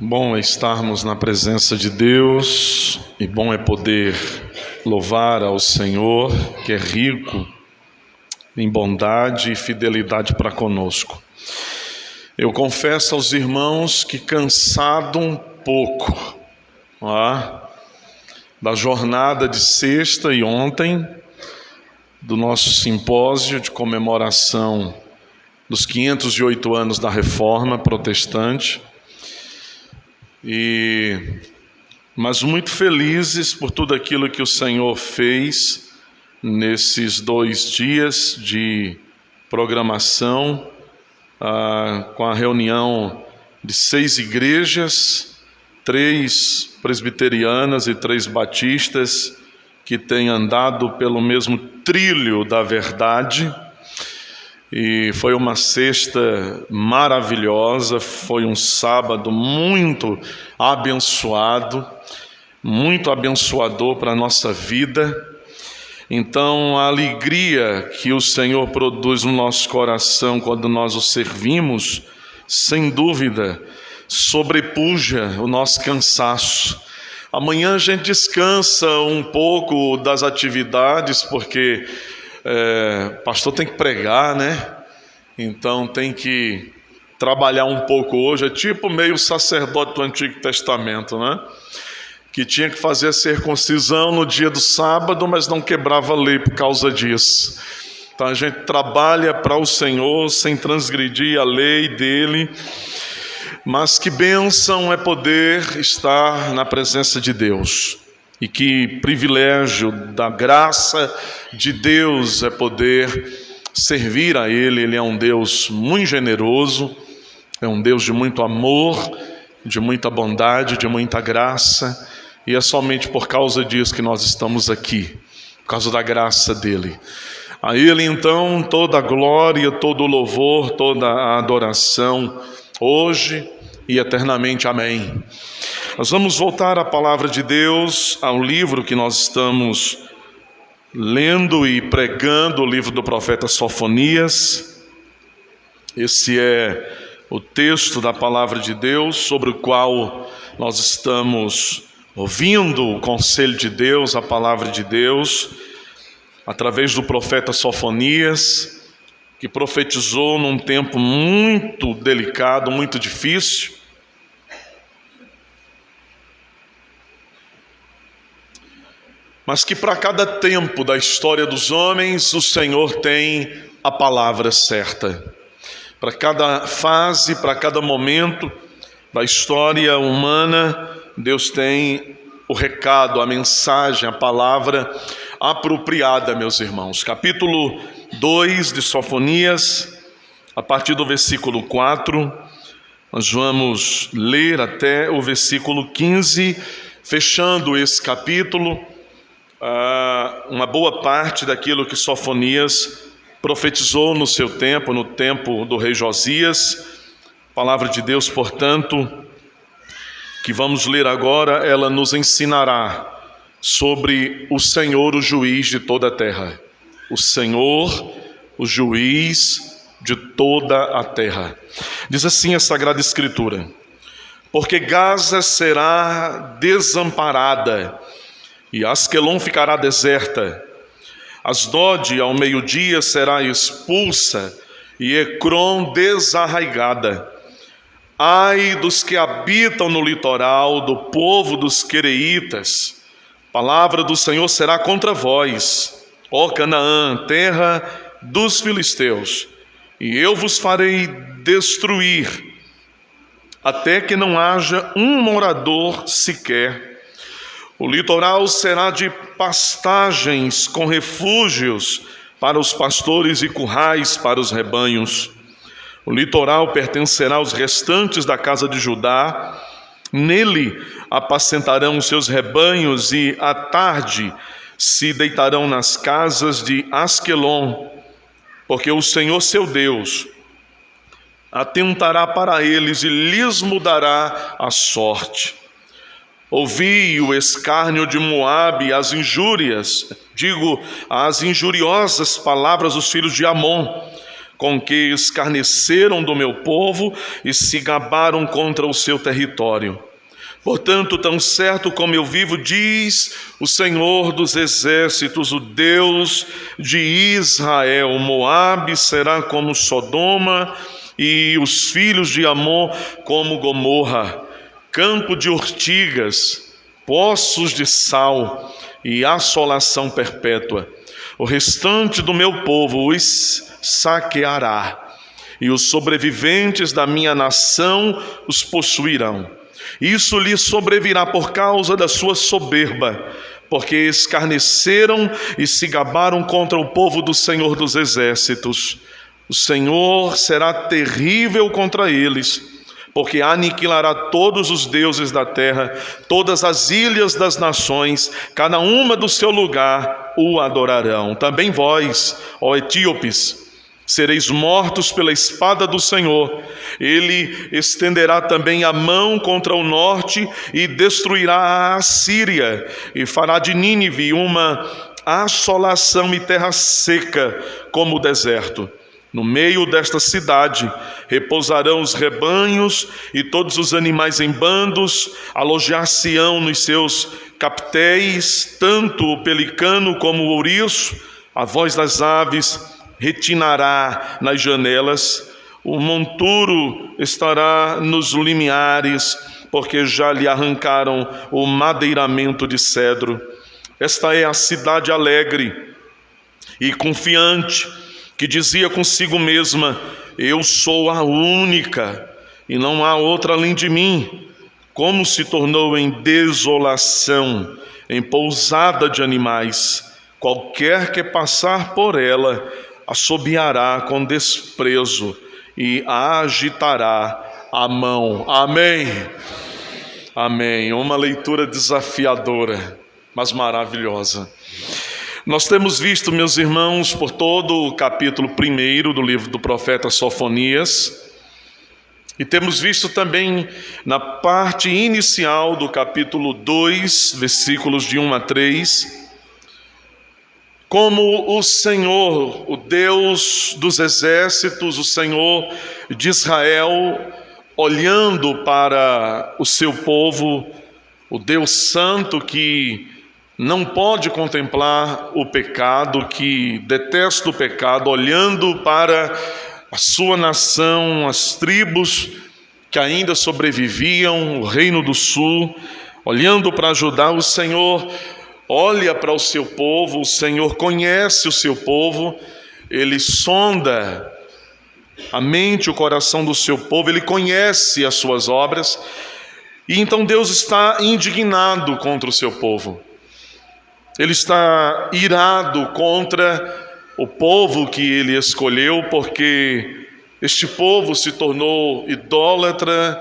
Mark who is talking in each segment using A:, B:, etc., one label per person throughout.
A: Bom é estarmos na presença de Deus e bom é poder louvar ao Senhor, que é rico em bondade e fidelidade para conosco. Eu confesso aos irmãos que cansado um pouco da jornada de sexta e ontem, do nosso simpósio de comemoração dos 508 anos da Reforma Protestante, mas muito felizes por tudo aquilo que o Senhor fez nesses 2 dias de programação, com a reunião de 6 igrejas, 3 presbiterianas e 3 batistas, que têm andado pelo mesmo trilho da verdade. E foi uma sexta maravilhosa, foi um sábado muito abençoado, muito abençoador para a nossa vida. Então, a alegria que o Senhor produz no nosso coração quando nós o servimos, sem dúvida, sobrepuja o nosso cansaço. Amanhã a gente descansa um pouco das atividades, porque pastor tem que pregar, né? Então tem que trabalhar um pouco hoje. É tipo meio sacerdote do Antigo Testamento, né? Que tinha que fazer a circuncisão no dia do sábado, mas não quebrava a lei por causa disso. Então a gente trabalha para o Senhor sem transgredir a lei dele. Mas que bênção é poder estar na presença de Deus. E que privilégio da graça de Deus é poder servir a Ele. Ele é um Deus muito generoso, é um Deus de muito amor, de muita bondade, de muita graça. E é somente por causa disso que nós estamos aqui, por causa da graça dEle. A Ele então toda a glória, todo o louvor, toda a adoração, hoje e eternamente. Amém. Nós vamos voltar à palavra de Deus, ao livro que nós estamos lendo e pregando, o livro do profeta Sofonias. Esse é o texto da palavra de Deus, sobre o qual nós estamos ouvindo o conselho de Deus, a palavra de Deus, através do profeta Sofonias, que profetizou num tempo muito delicado, muito difícil. Mas que para cada tempo da história dos homens, o Senhor tem a palavra certa. Para cada fase, para cada momento da história humana, Deus tem o recado, a mensagem, a palavra apropriada, meus irmãos. Capítulo 2 de Sofonias, a partir do versículo 4, nós vamos ler até o versículo 15, fechando esse capítulo, uma boa parte daquilo que Sofonias profetizou no seu tempo, no tempo do rei Josias. A palavra de Deus, portanto, que vamos ler agora, ela nos ensinará sobre o Senhor, o juiz de toda a terra. O Senhor, o juiz de toda a terra. Diz assim a Sagrada Escritura: porque Gaza será desamparada e Asquelon ficará deserta. Asdod ao meio-dia será expulsa e Ecrom desarraigada. Ai dos que habitam no litoral, do povo dos quereitas. Palavra do Senhor será contra vós, ó Canaã, terra dos filisteus, e eu vos farei destruir, até que não haja um morador sequer. O litoral será de pastagens com refúgios para os pastores e currais para os rebanhos. O litoral pertencerá aos restantes da casa de Judá. Nele apacentarão os seus rebanhos e à tarde se deitarão nas casas de Asquelon, porque o Senhor seu Deus atentará para eles e lhes mudará a sorte. Ouvi o escárnio de Moabe, as injúrias, as injuriosas palavras dos filhos de Amon. com que escarneceram do meu povo e se gabaram contra o seu território. Portanto, tão certo como eu vivo, diz o Senhor dos exércitos, o Deus de Israel, Moabe será como Sodoma e os filhos de Amon como Gomorra, campo de ortigas, poços de sal e assolação perpétua. O restante do meu povo os saqueará, e os sobreviventes da minha nação os possuirão. Isso lhes sobrevirá por causa da sua soberba, porque escarneceram e se gabaram contra o povo do Senhor dos exércitos. O Senhor será terrível contra eles, porque aniquilará todos os deuses da terra, todas as ilhas das nações, cada uma do seu lugar o adorarão. Também vós, ó etíopes, sereis mortos pela espada do Senhor. Ele estenderá também a mão contra o norte e destruirá a Assíria, e fará de Nínive uma assolação e terra seca como o deserto. No meio desta cidade repousarão os rebanhos e todos os animais em bandos, alojar-se-ão nos seus captéis, tanto o pelicano como o ouriço. A voz das aves retinará nas janelas, o monturo estará nos limiares, porque já lhe arrancaram o madeiramento de cedro. Esta é a cidade alegre e confiante, que dizia consigo mesma: eu sou a única, e não há outra além de mim. Como se tornou em desolação, em pousada de animais. Qualquer que passar por ela assobiará com desprezo e agitará a mão. Amém. Amém. Uma leitura desafiadora, mas maravilhosa. Nós temos visto, meus irmãos, por todo o capítulo 1 do livro do profeta Sofonias, e temos visto também na parte inicial do capítulo 2, versículos de 1 a 3, como o Senhor, o Deus dos exércitos, o Senhor de Israel, olhando para o seu povo, o Deus santo que não pode contemplar o pecado, que detesta o pecado, olhando para a sua nação, as tribos que ainda sobreviviam, o reino do sul, olhando para Judá, o Senhor olha para o seu povo, o Senhor conhece o seu povo, Ele sonda a mente, o coração do seu povo, Ele conhece as suas obras, e então Deus está indignado contra o seu povo. Ele está irado contra o povo que Ele escolheu, porque este povo se tornou idólatra.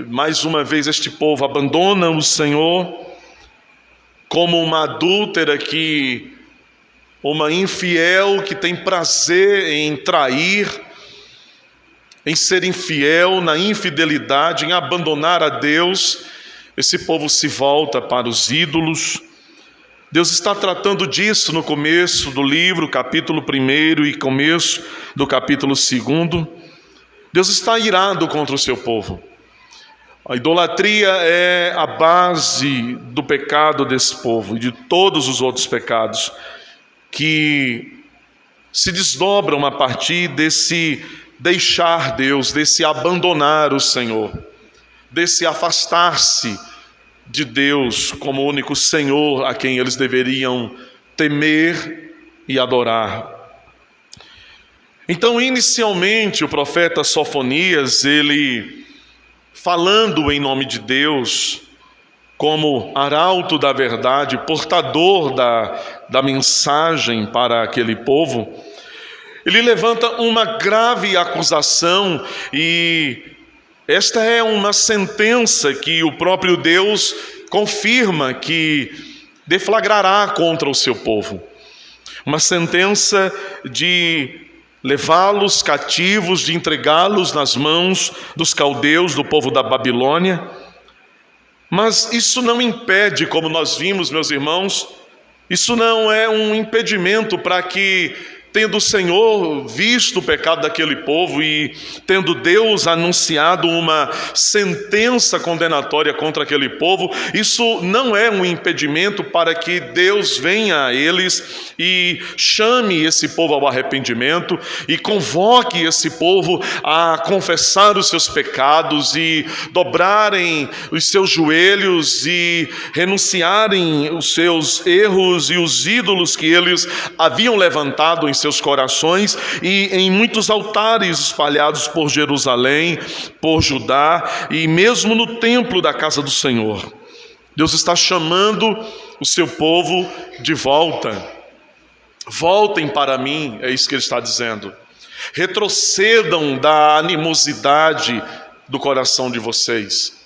A: Mais uma vez este povo abandona o Senhor, como uma adúltera uma infiel que tem prazer em trair, em ser infiel, na infidelidade, em abandonar a Deus. Esse povo se volta para os ídolos. Deus está tratando disso no começo do livro, capítulo 1 e começo do capítulo 2. Deus está irado contra o seu povo. A idolatria é a base do pecado desse povo e de todos os outros pecados que se desdobram a partir desse deixar Deus, desse abandonar o Senhor, desse afastar-se de Deus como único Senhor a quem eles deveriam temer e adorar. Então, inicialmente, o profeta Sofonias, ele, falando em nome de Deus, como arauto da verdade, portador da mensagem para aquele povo, ele levanta uma grave acusação, e esta é uma sentença que o próprio Deus confirma que deflagrará contra o seu povo. Uma sentença de levá-los cativos, de entregá-los nas mãos dos caldeus, do povo da Babilônia. Mas isso não impede, como nós vimos, meus irmãos, isso não é um impedimento para que tendo o Senhor visto o pecado daquele povo e tendo Deus anunciado uma sentença condenatória contra aquele povo, isso não é um impedimento para que Deus venha a eles e chame esse povo ao arrependimento e convoque esse povo a confessar os seus pecados e dobrarem os seus joelhos e renunciarem os seus erros e os ídolos que eles haviam levantado em seus corações e em muitos altares espalhados por Jerusalém, por Judá e mesmo no templo da casa do Senhor. Deus está chamando o seu povo de volta. Voltem para mim, é isso que ele está dizendo. Retrocedam da animosidade do coração de vocês.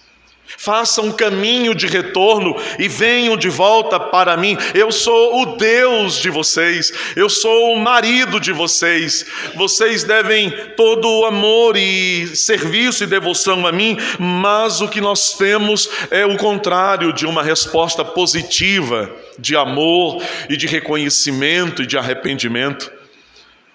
A: Façam um caminho de retorno e venham de volta para mim. Eu sou o Deus de vocês, eu sou o marido de vocês. Vocês devem todo o amor e serviço e devoção a mim, mas o que nós temos é o contrário de uma resposta positiva de amor e de reconhecimento e de arrependimento.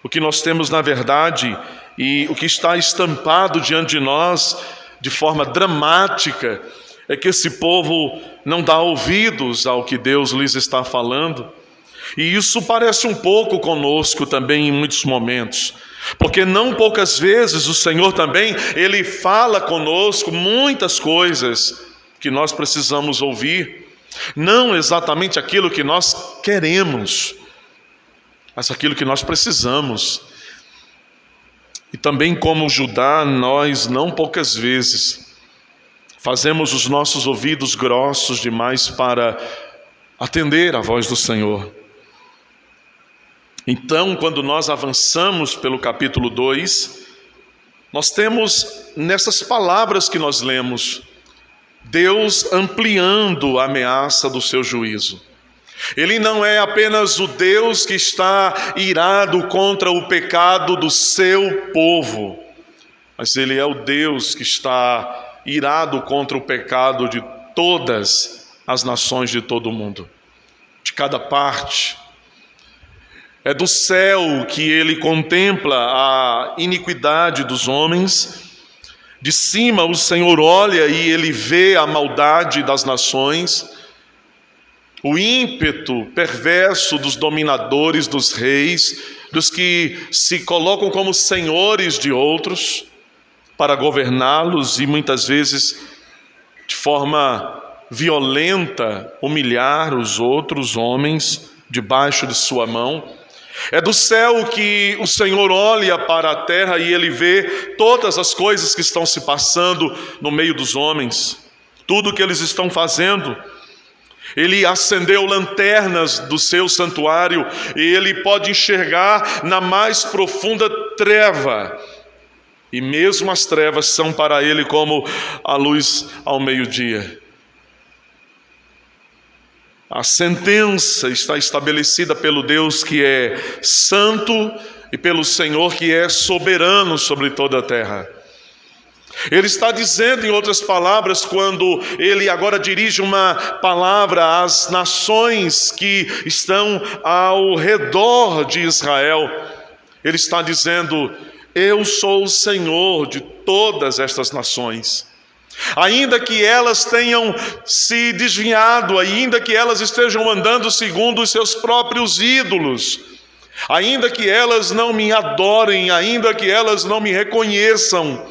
A: O que nós temos na verdade e o que está estampado diante de nós de forma dramática, é que esse povo não dá ouvidos ao que Deus lhes está falando. E isso parece um pouco conosco também em muitos momentos, porque não poucas vezes o Senhor também, Ele fala conosco muitas coisas que nós precisamos ouvir, não exatamente aquilo que nós queremos, mas aquilo que nós precisamos. E também como Judá, nós não poucas vezes fazemos os nossos ouvidos grossos demais para atender à voz do Senhor. Então, quando nós avançamos pelo capítulo 2, nós temos nessas palavras que nós lemos, Deus ampliando a ameaça do seu juízo. Ele não é apenas o Deus que está irado contra o pecado do seu povo, mas Ele é o Deus que está irado contra o pecado de todas as nações de todo o mundo, de cada parte. É do céu que Ele contempla a iniquidade dos homens, de cima o Senhor olha e Ele vê a maldade das nações, o ímpeto perverso dos dominadores, dos reis, dos que se colocam como senhores de outros para governá-los e muitas vezes de forma violenta humilhar os outros homens debaixo de sua mão. É do céu que o Senhor olha para a terra e Ele vê todas as coisas que estão se passando no meio dos homens, tudo que eles estão fazendo. Ele acendeu lanternas do seu santuário e Ele pode enxergar na mais profunda treva. E mesmo as trevas são para Ele como a luz ao meio-dia. A sentença está estabelecida pelo Deus que é santo e pelo Senhor que é soberano sobre toda a terra. Ele está dizendo, em outras palavras, quando ele agora dirige uma palavra às nações que estão ao redor de Israel, ele está dizendo: eu sou o Senhor de todas estas nações. Ainda que elas tenham se desviado, ainda que elas estejam andando segundo os seus próprios ídolos, ainda que elas não me adorem, ainda que elas não me reconheçam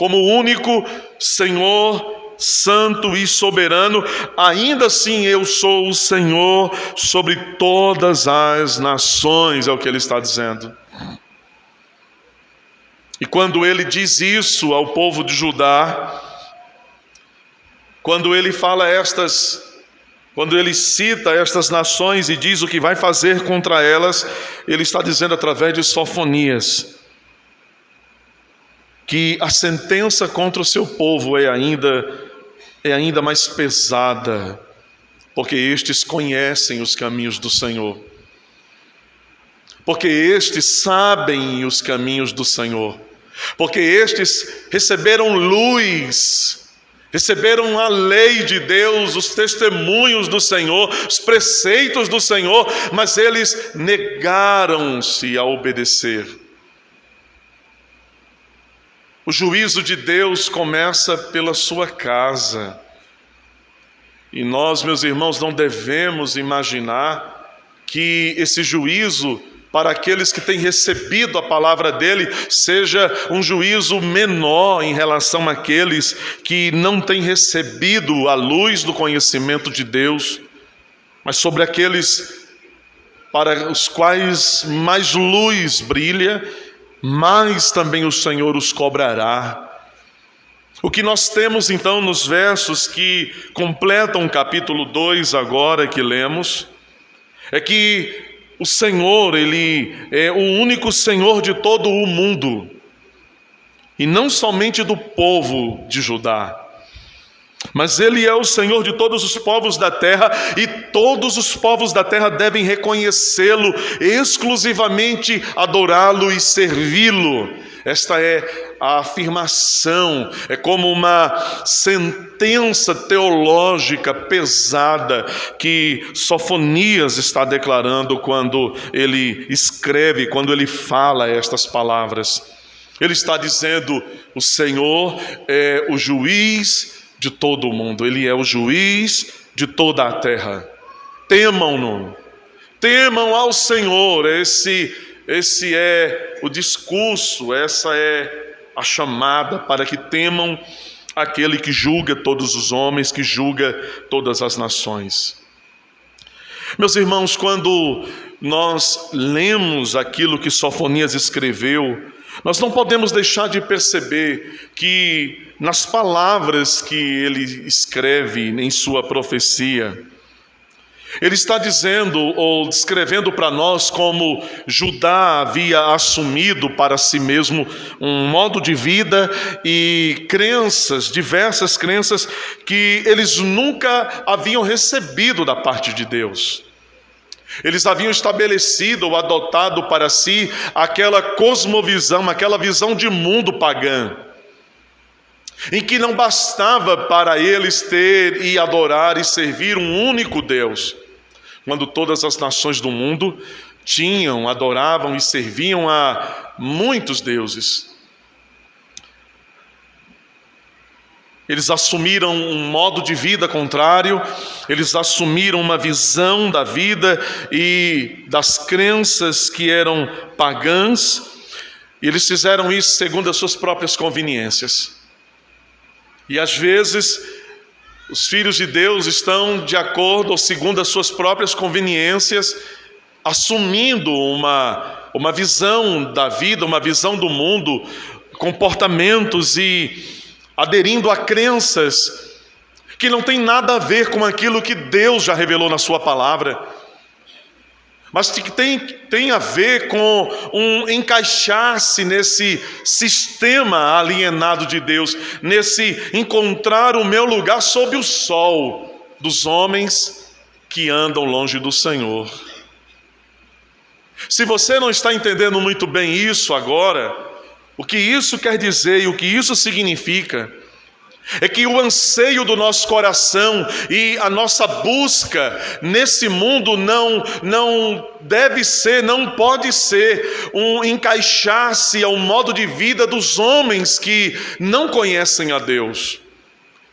A: como o único Senhor, santo e soberano, ainda assim eu sou o Senhor sobre todas as nações, é o que ele está dizendo. E quando ele diz isso ao povo de Judá, quando ele quando ele cita estas nações e diz o que vai fazer contra elas, ele está dizendo através de Sofonias, que a sentença contra o seu povo é ainda mais pesada, porque estes conhecem os caminhos do Senhor, porque estes sabem os caminhos do Senhor, porque estes receberam luz receberam a lei de Deus, os testemunhos do Senhor, os preceitos do Senhor, mas eles negaram-se a obedecer. O juízo de Deus começa pela sua casa. E nós, meus irmãos, não devemos imaginar que esse juízo para aqueles que têm recebido a palavra dele seja um juízo menor em relação àqueles que não têm recebido a luz do conhecimento de Deus, mas sobre aqueles para os quais mais luz brilha, mais também o Senhor os cobrará. O que nós temos então nos versos que completam o capítulo 2 agora que lemos, é que o Senhor, Ele é o único Senhor de todo o mundo, e não somente do povo de Judá, mas Ele é o Senhor de todos os povos da terra, e todos os povos da terra devem reconhecê-lo, exclusivamente adorá-lo e servi-lo. Esta é a afirmação, é como uma sentença teológica pesada que Sofonias está declarando quando ele escreve, quando ele fala estas palavras. Ele está dizendo: o Senhor é o juiz de todo o mundo, Ele é o juiz de toda a terra. Temam-no, temam ao Senhor. Esse é o discurso, essa é a chamada para que temam aquele que julga todos os homens, que julga todas as nações. Meus irmãos, quando nós lemos aquilo que Sofonias escreveu, nós não podemos deixar de perceber que nas palavras que ele escreve em sua profecia, ele está dizendo ou descrevendo para nós como Judá havia assumido para si mesmo um modo de vida e crenças, diversas crenças que eles nunca haviam recebido da parte de Deus. Eles haviam estabelecido ou adotado para si aquela cosmovisão, aquela visão de mundo pagã, em que não bastava para eles ter e adorar e servir um único Deus, quando todas as nações do mundo tinham, adoravam e serviam a muitos deuses. Eles assumiram um modo de vida contrário, eles assumiram uma visão da vida e das crenças que eram pagãs, e eles fizeram isso segundo as suas próprias conveniências. E às vezes os filhos de Deus estão de acordo ou segundo as suas próprias conveniências, assumindo uma visão da vida, uma visão do mundo, comportamentos e aderindo a crenças que não tem nada a ver com aquilo que Deus já revelou na sua palavra, mas que tem a ver com encaixar-se nesse sistema alienado de Deus, nesse encontrar o meu lugar sob o sol dos homens que andam longe do Senhor. Se você não está entendendo muito bem isso agora, o que isso quer dizer e o que isso significa é que o anseio do nosso coração e a nossa busca nesse mundo não deve ser, não pode ser encaixar-se ao modo de vida dos homens que não conhecem a Deus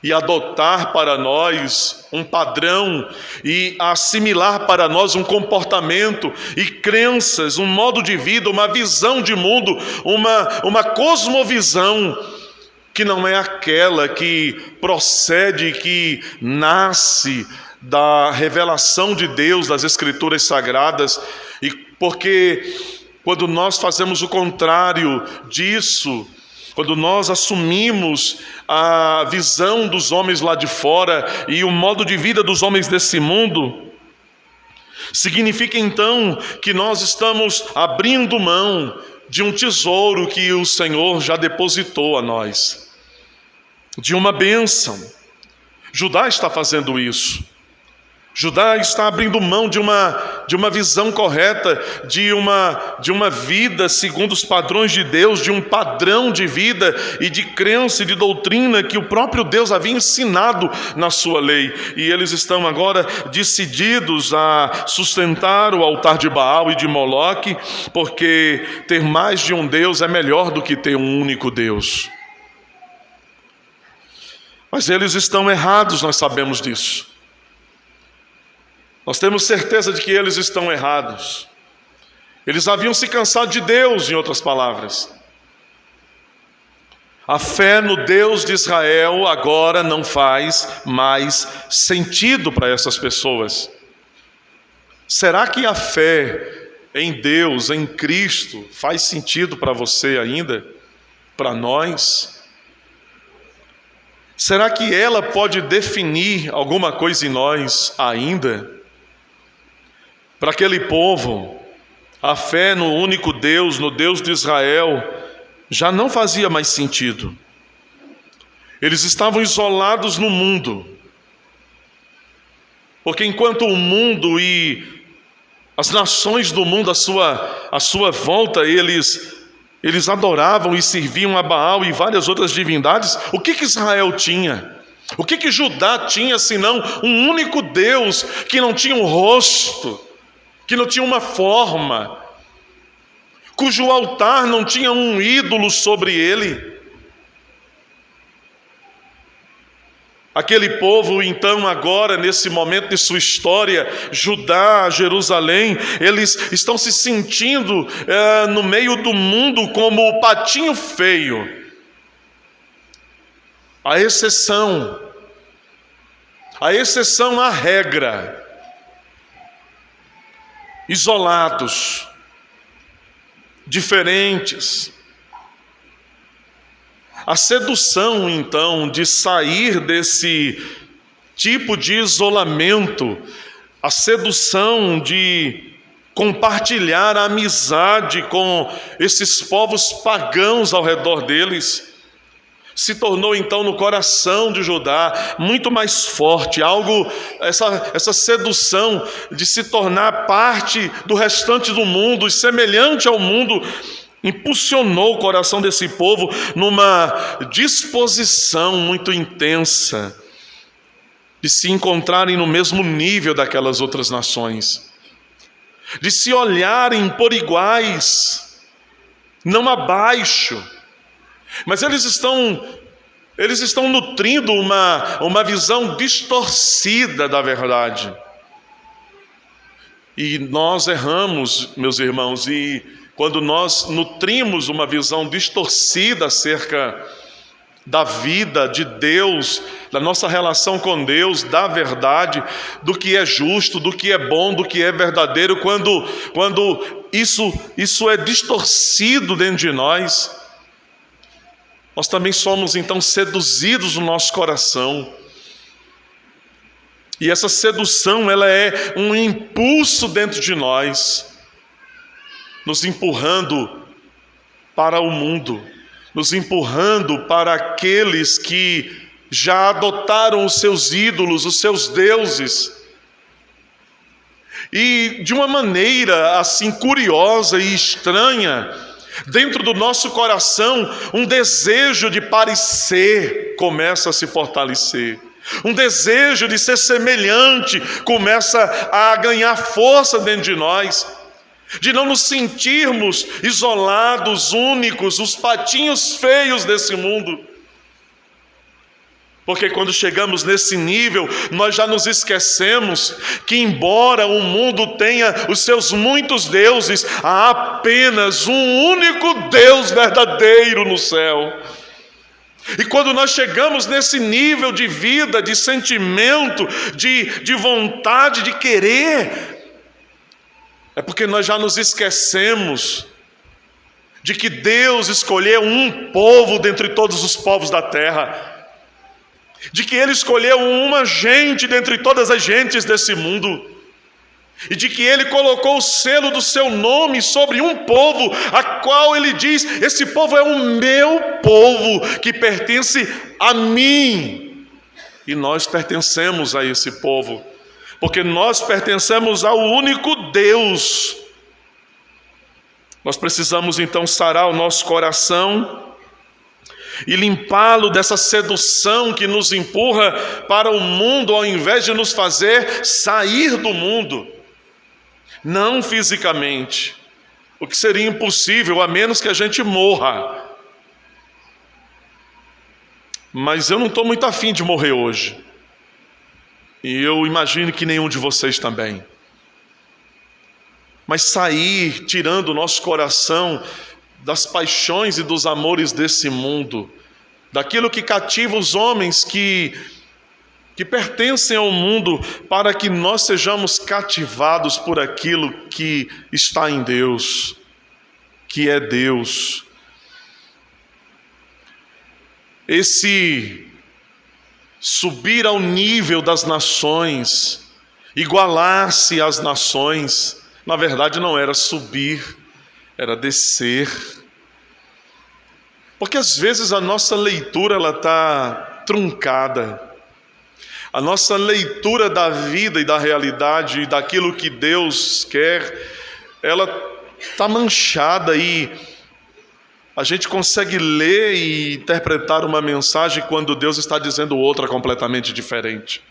A: e adotar para nós um padrão e assimilar para nós um comportamento e crenças, um modo de vida, uma visão de mundo, uma cosmovisão que não é aquela que procede, que nasce da revelação de Deus, das Escrituras Sagradas, e porque quando nós fazemos o contrário disso, quando nós assumimos a visão dos homens lá de fora e o modo de vida dos homens desse mundo, significa então que nós estamos abrindo mão de um tesouro que o Senhor já depositou a nós, de uma bênção. Judá está fazendo isso. Judá está abrindo mão de uma visão correta, de uma vida segundo os padrões de Deus, de um padrão de vida e de crença e de doutrina que o próprio Deus havia ensinado na sua lei. E eles estão agora decididos a sustentar o altar de Baal e de Moloque, porque ter mais de um Deus é melhor do que ter um único Deus. Mas eles estão errados, nós sabemos disso. Nós temos certeza de que eles estão errados. Eles haviam se cansado de Deus, em outras palavras. A fé no Deus de Israel agora não faz mais sentido para essas pessoas. Será que a fé em Deus, em Cristo, faz sentido para você ainda? Para nós? Será que ela pode definir alguma coisa em nós ainda? Para aquele povo, a fé no único Deus, no Deus de Israel, já não fazia mais sentido. Eles estavam isolados no mundo, porque enquanto o mundo e as nações do mundo à sua volta, eles adoravam e serviam a Baal e várias outras divindades, o que Israel tinha? O que Judá tinha, senão um único Deus que não tinha um rosto, que não tinha uma forma, cujo altar não tinha um ídolo sobre ele? Aquele povo, então, agora, nesse momento de sua história, Judá, Jerusalém, eles estão se sentindo no meio do mundo como o patinho feio. A exceção à regra. Isolados, diferentes. A sedução, então, de sair desse tipo de isolamento, a sedução de compartilhar a amizade com esses povos pagãos ao redor deles, se tornou então no coração de Judá muito mais forte, essa sedução de se tornar parte do restante do mundo, semelhante ao mundo, impulsionou o coração desse povo numa disposição muito intensa de se encontrarem no mesmo nível daquelas outras nações, de se olharem por iguais, não abaixo. Mas eles estão nutrindo uma visão distorcida da verdade. E nós erramos, meus irmãos, e quando nós nutrimos uma visão distorcida acerca da vida de Deus, da nossa relação com Deus, da verdade, do que é justo, do que é bom, do que é verdadeiro, quando isso é distorcido dentro de nós, nós também somos então seduzidos no nosso coração. E essa sedução, ela é um impulso dentro de nós, nos empurrando para o mundo, nos empurrando para aqueles que já adotaram os seus ídolos, os seus deuses. E de uma maneira assim curiosa e estranha, dentro do nosso coração, um desejo de parecer começa a se fortalecer. Um desejo de ser semelhante começa a ganhar força dentro de nós. De não nos sentirmos isolados, únicos, os patinhos feios desse mundo. Porque quando chegamos nesse nível, nós já nos esquecemos que, embora o mundo tenha os seus muitos deuses, há apenas um único Deus verdadeiro no céu. E quando nós chegamos nesse nível de vida, de sentimento, de vontade, de querer, é porque nós já nos esquecemos de que Deus escolheu um povo dentre todos os povos da terra, de que Ele escolheu uma gente dentre todas as gentes desse mundo, e de que Ele colocou o selo do seu nome sobre um povo, a qual Ele diz: esse povo é o meu povo, que pertence a mim. E nós pertencemos a esse povo. porque nós pertencemos ao único Deus. Nós precisamos então sarar o nosso coração e limpá-lo dessa sedução que nos empurra para o mundo, ao invés de nos fazer sair do mundo. Não fisicamente, o que seria impossível, a menos que a gente morra. Mas eu não estou muito afim de morrer hoje. E eu imagino que nenhum de vocês também. Mas sair, tirando o nosso coração das paixões e dos amores desse mundo, daquilo que cativa os homens que pertencem ao mundo, para que nós sejamos cativados por aquilo que está em Deus, que é Deus. Esse subir ao nível das nações, igualar-se às nações, na verdade não era subir, era descer. Porque às vezes a nossa leitura ela está truncada. A nossa leitura da vida e da realidade e daquilo que Deus quer, ela está manchada, e a gente consegue ler e interpretar uma mensagem quando Deus está dizendo outra completamente diferente.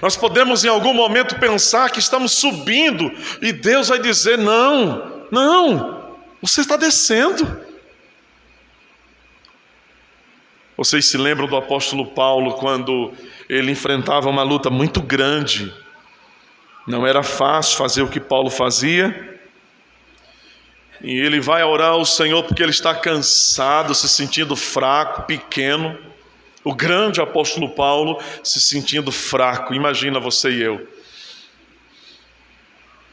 A: Nós podemos em algum momento pensar que estamos subindo e Deus vai dizer: não, você está descendo. Vocês se lembram do apóstolo Paulo quando ele enfrentava uma luta muito grande? Não era fácil fazer o que Paulo fazia. E ele vai orar ao Senhor porque ele está cansado, se sentindo fraco, pequeno. O grande apóstolo Paulo se sentindo fraco, imagina você e eu.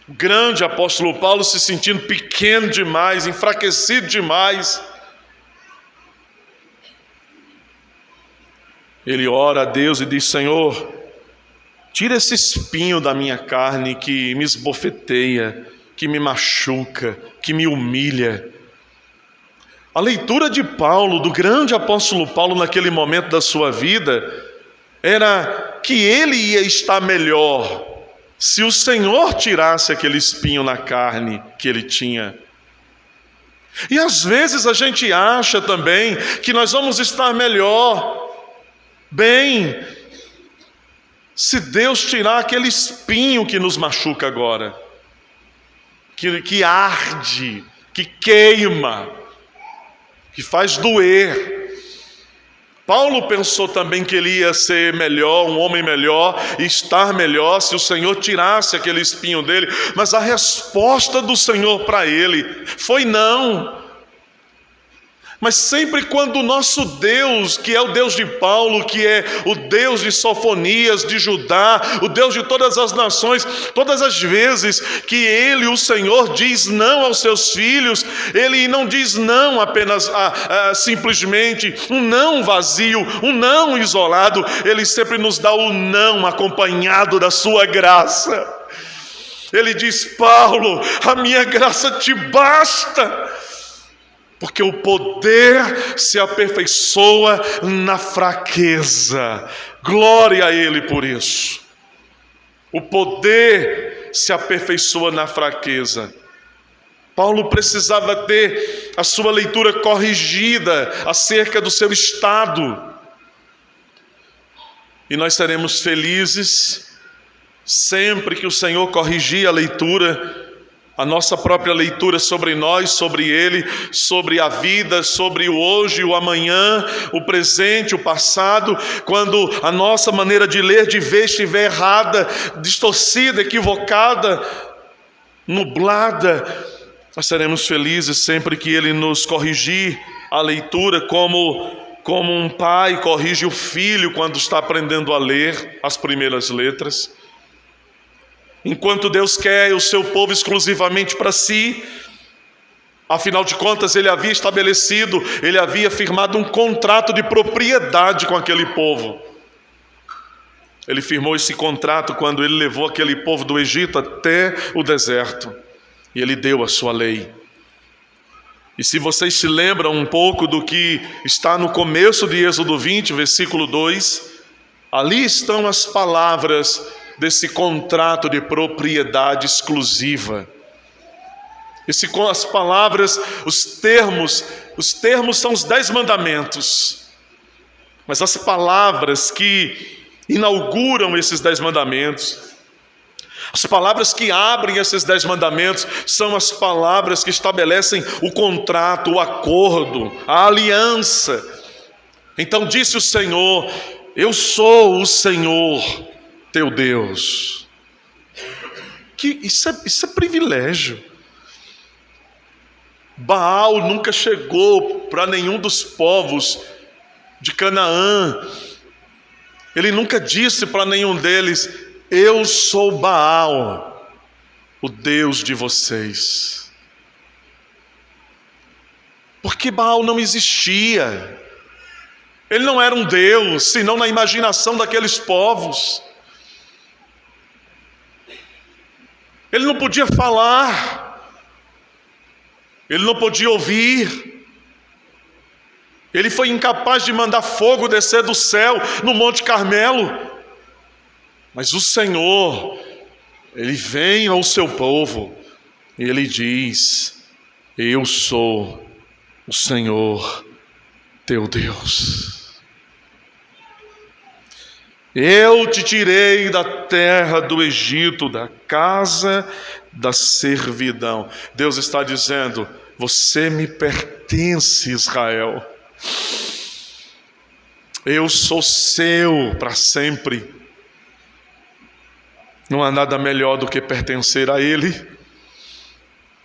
A: O grande apóstolo Paulo se sentindo pequeno demais, enfraquecido demais. Ele ora a Deus e diz: Senhor, tira esse espinho da minha carne que me esbofeteia, que me machuca, que me humilha. A leitura de Paulo, do grande apóstolo Paulo naquele momento da sua vida, era que ele ia estar melhor se o Senhor tirasse aquele espinho na carne que ele tinha. E às vezes a gente acha também que nós vamos estar melhor, bem, se Deus tirar aquele espinho que nos machuca agora, que arde, que queima, que faz doer. Paulo pensou também que ele ia ser melhor, um homem melhor, e estar melhor se o Senhor tirasse aquele espinho dele, mas a resposta do Senhor para ele foi não. Mas sempre quando o nosso Deus, que é o Deus de Paulo, que é o Deus de Sofonias, de Judá, o Deus de todas as nações, todas as vezes que Ele, o Senhor, diz não aos seus filhos, Ele não diz não apenas simplesmente um não vazio, um não isolado, Ele sempre nos dá o não acompanhado da sua graça. Ele diz: Paulo, a minha graça te basta, porque o poder se aperfeiçoa na fraqueza. Glória a Ele por isso. O poder se aperfeiçoa na fraqueza. Paulo precisava ter a sua leitura corrigida acerca do seu estado. E nós seremos felizes sempre que o Senhor corrigir a leitura, a nossa própria leitura sobre nós, sobre Ele, sobre a vida, sobre o hoje, o amanhã, o presente, o passado. Quando a nossa maneira de ler, de ver estiver errada, distorcida, equivocada, nublada, nós seremos felizes sempre que Ele nos corrigir a leitura, como um pai corrige o filho quando está aprendendo a ler as primeiras letras. Enquanto Deus quer o seu povo exclusivamente para si, afinal de contas Ele havia estabelecido, Ele havia firmado um contrato de propriedade com aquele povo. Ele firmou esse contrato quando Ele levou aquele povo do Egito até o deserto, e Ele deu a sua lei. E se vocês se lembram um pouco do que está no começo de Êxodo 20, versículo 2, ali estão as palavras desse contrato de propriedade exclusiva. As palavras, os termos são os 10 mandamentos. Mas as palavras que inauguram esses 10 mandamentos, as palavras que abrem esses 10 mandamentos, são as palavras que estabelecem o contrato, o acordo, a aliança. Então disse o Senhor: eu sou o Senhor teu Deus. Isso é privilégio. Baal nunca chegou para nenhum dos povos de Canaã. Ele nunca disse para nenhum deles: eu sou Baal, o Deus de vocês. Porque Baal não existia. Ele não era um Deus, senão na imaginação daqueles povos. Ele não podia falar. Ele não podia ouvir. Ele foi incapaz de mandar fogo descer do céu no Monte Carmelo. Mas o Senhor, Ele vem ao seu povo e Ele diz: eu sou o Senhor teu Deus. Eu te tirei da terra do Egito, da casa da servidão. Deus está dizendo: você me pertence, Israel. Eu sou seu para sempre. Não há nada melhor do que pertencer a Ele.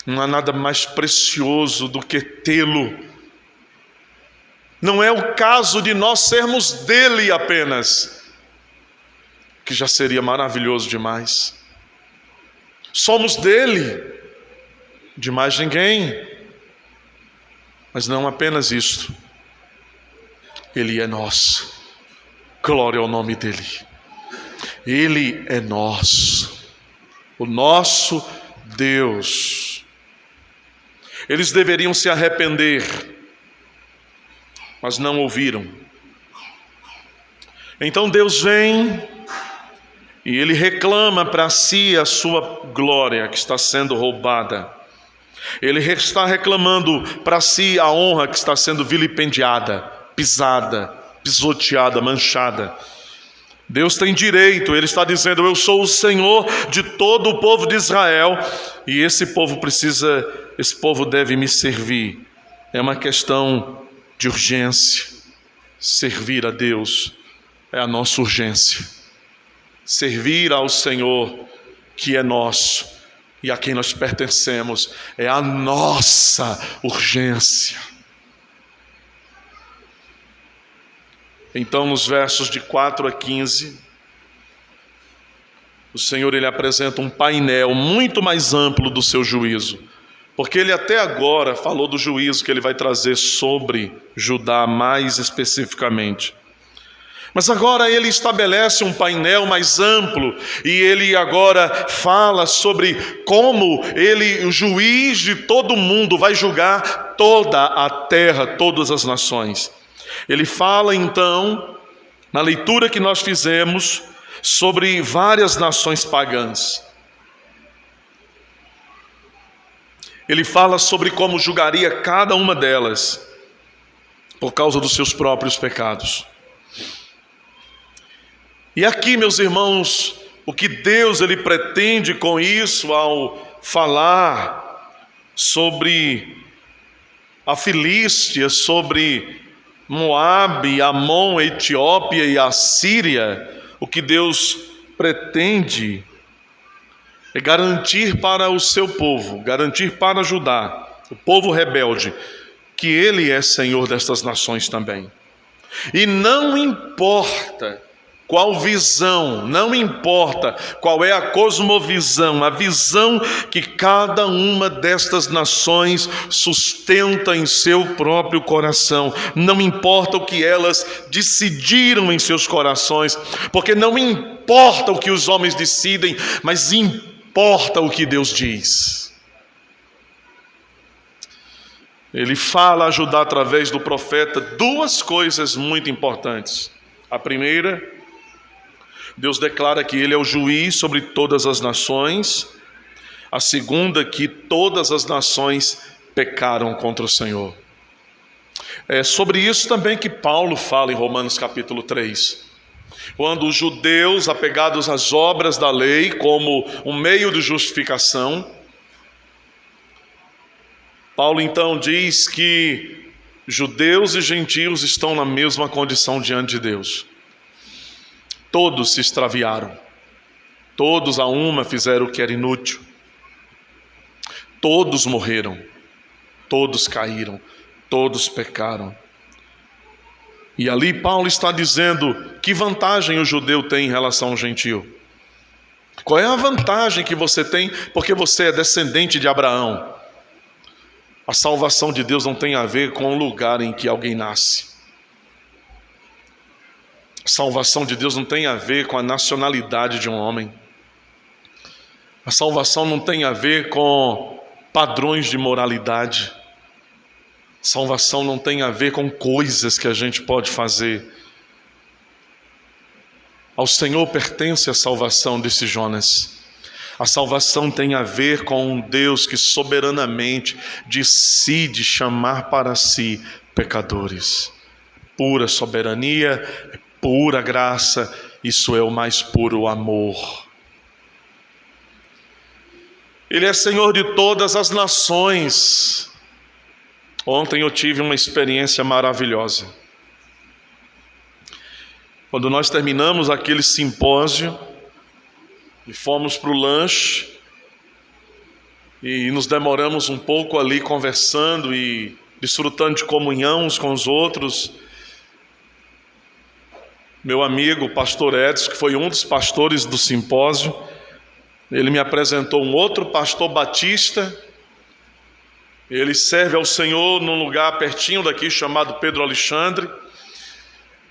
A: Não há nada mais precioso do que tê-lo. Não é o caso de nós sermos dele apenas, que já seria maravilhoso demais. Somos dele, de mais ninguém. Mas não apenas isto. Ele é nosso. Glória ao nome dele. Ele é nosso, o nosso Deus. Eles deveriam se arrepender, mas não ouviram. Então Deus vem e Ele reclama para si a sua glória que está sendo roubada. Ele está reclamando para si a honra que está sendo vilipendiada, pisada, pisoteada, manchada. Deus tem direito, Ele está dizendo: eu sou o Senhor de todo o povo de Israel, e esse povo deve me servir. É uma questão de urgência. Servir a Deus é a nossa urgência. Servir ao Senhor, que é nosso e a quem nós pertencemos, é a nossa urgência. Então, nos versos de 4 a 15, o Senhor Ele apresenta um painel muito mais amplo do seu juízo, porque Ele até agora falou do juízo que Ele vai trazer sobre Judá mais especificamente. Mas agora Ele estabelece um painel mais amplo, e Ele agora fala sobre como Ele, o juiz de todo mundo, vai julgar toda a terra, todas as nações. Ele fala então, na leitura que nós fizemos, sobre várias nações pagãs. Ele fala sobre como julgaria cada uma delas, por causa dos seus próprios pecados. E aqui, meus irmãos, o que Deus Ele pretende com isso, ao falar sobre a Filístia, sobre Moabe, Amon, Etiópia e a Síria, o que Deus pretende é garantir para o seu povo, garantir para Judá, o povo rebelde, que Ele é Senhor destas nações também. E não importa qual visão, não importa qual é a cosmovisão, a visão que cada uma destas nações sustenta em seu próprio coração, não importa o que elas decidiram em seus corações, porque não importa o que os homens decidem, mas importa o que Deus diz. Ele fala a Judá através do profeta duas coisas muito importantes. A primeira, Deus declara que Ele é o juiz sobre todas as nações. A segunda, que todas as nações pecaram contra o Senhor. É sobre isso também que Paulo fala em Romanos capítulo 3. Quando os judeus, apegados às obras da lei como um meio de justificação, Paulo então diz que judeus e gentios estão na mesma condição diante de Deus. Todos se extraviaram, todos a uma fizeram o que era inútil, todos morreram, todos caíram, todos pecaram. E ali Paulo está dizendo: que vantagem o judeu tem em relação ao gentio? Qual é a vantagem que você tem porque você é descendente de Abraão? A salvação de Deus não tem a ver com o lugar em que alguém nasce. A salvação de Deus não tem a ver com a nacionalidade de um homem. A salvação não tem a ver com padrões de moralidade. A salvação não tem a ver com coisas que a gente pode fazer. Ao Senhor pertence a salvação, disse Jonas. A salvação tem a ver com um Deus que soberanamente decide chamar para si pecadores. Pura soberania, pura graça, isso é o mais puro amor. Ele é Senhor de todas as nações. Ontem eu tive uma experiência maravilhosa. Quando nós terminamos aquele simpósio e fomos para o lanche e nos demoramos um pouco ali conversando e desfrutando de comunhão uns com os outros, meu amigo, o pastor Edson, que foi um dos pastores do simpósio, ele me apresentou um outro pastor batista. Ele serve ao Senhor num lugar pertinho daqui chamado Pedro Alexandre.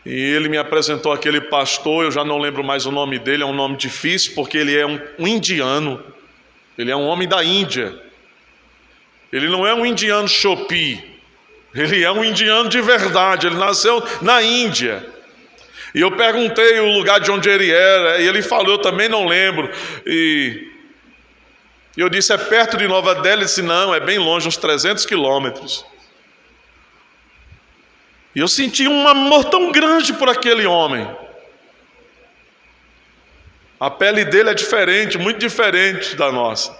A: E ele me apresentou aquele pastor, eu já não lembro mais o nome dele, é um nome difícil, porque ele é um indiano. Ele é um homem da Índia. Ele não é um indiano chopi, ele é um indiano de verdade, ele nasceu na Índia. E eu perguntei o lugar de onde ele era, e ele falou, eu também não lembro. E eu disse, é perto de Nova Delhi? Ele disse, não, é bem longe, uns 300 quilômetros. E eu senti um amor tão grande por aquele homem. A pele dele é diferente, muito diferente da nossa.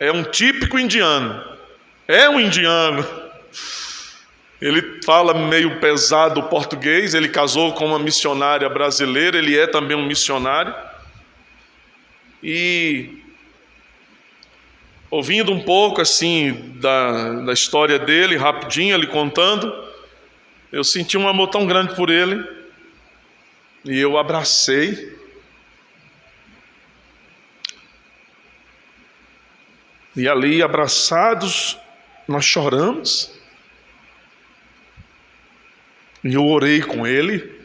A: É um típico indiano. É um indiano. Ele fala meio pesado o português, ele casou com uma missionária brasileira, ele é também um missionário. E ouvindo um pouco assim da história dele, rapidinho, ele contando, eu senti um amor tão grande por ele, e eu abracei. E ali, abraçados, nós choramos. E eu orei com ele.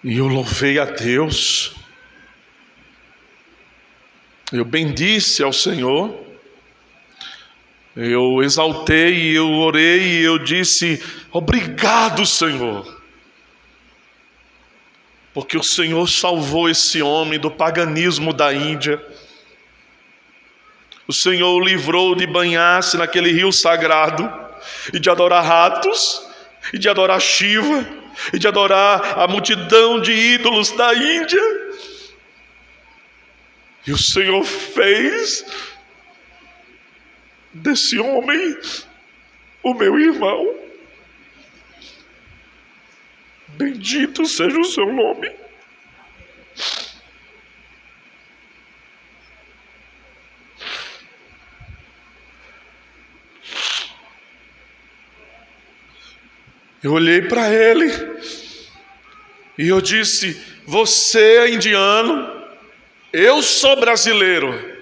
A: E eu louvei a Deus. Eu bendisse ao Senhor. Eu exaltei, eu orei e eu disse, obrigado, Senhor. Porque o Senhor salvou esse homem do paganismo da Índia. O Senhor o livrou de banhar-se naquele rio sagrado e de adorar ratos, e de adorar Shiva, e de adorar a multidão de ídolos da Índia. E o Senhor fez desse homem o meu irmão. Bendito seja o seu nome. Eu olhei para ele e eu disse, você é indiano, eu sou brasileiro,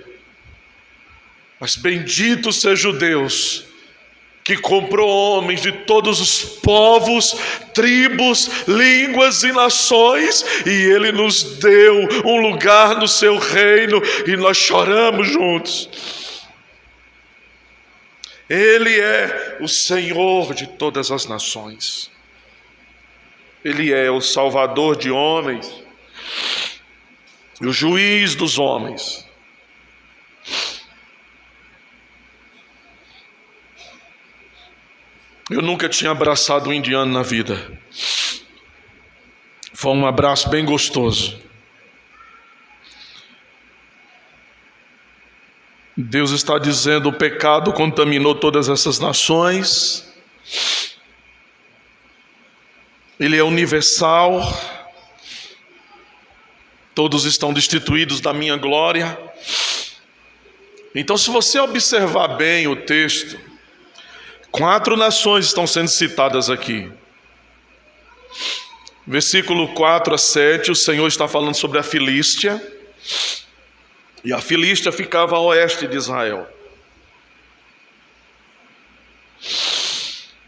A: mas bendito seja o Deus que comprou homens de todos os povos, tribos, línguas e nações, e Ele nos deu um lugar no seu reino, e nós choramos juntos. Ele é o Senhor de todas as nações. Ele é o Salvador de homens e o juiz dos homens. Eu nunca tinha abraçado um indiano na vida. Foi um abraço bem gostoso. Deus está dizendo: o pecado contaminou todas essas nações. Ele é universal. Todos estão destituídos da minha glória. Então, se você observar bem o texto, 4 nações estão sendo citadas aqui. Versículo 4 a 7, o Senhor está falando sobre a Filístia. E a Filístia ficava a oeste de Israel.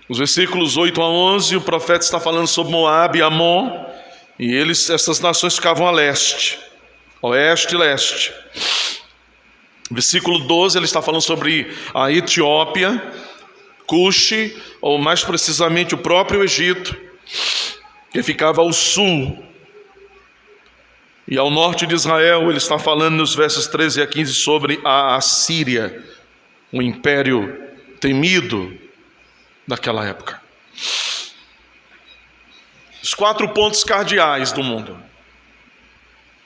A: Os versículos 8 a 11, o profeta está falando sobre Moabe e Amon. E essas nações ficavam a leste, oeste e leste. Versículo 12, ele está falando sobre a Etiópia, Cuxi, ou mais precisamente o próprio Egito, que ficava ao sul. E ao norte de Israel, ele está falando nos versos 13 a 15 sobre a Assíria, um império temido daquela época. Os 4 pontos cardeais do mundo: